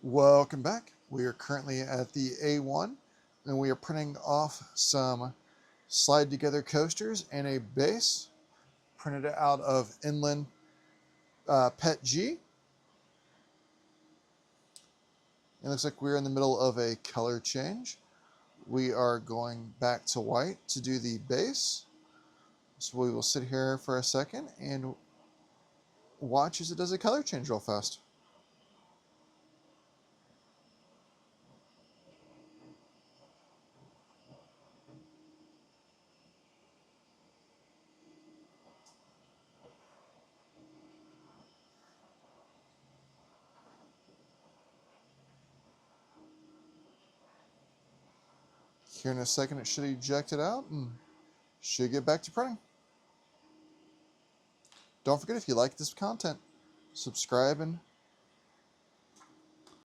Welcome back. We are currently at the A1 and we are printing off some slide together coasters and a base printed out of Inland PET G. It looks like we're in the middle of a color change. We are going back to white to do the base. So we will sit here for a second and watch as it does a color change real fast. Here in a second it should eject it out and should get back to printing. Don't forget, if you like this content, subscribe and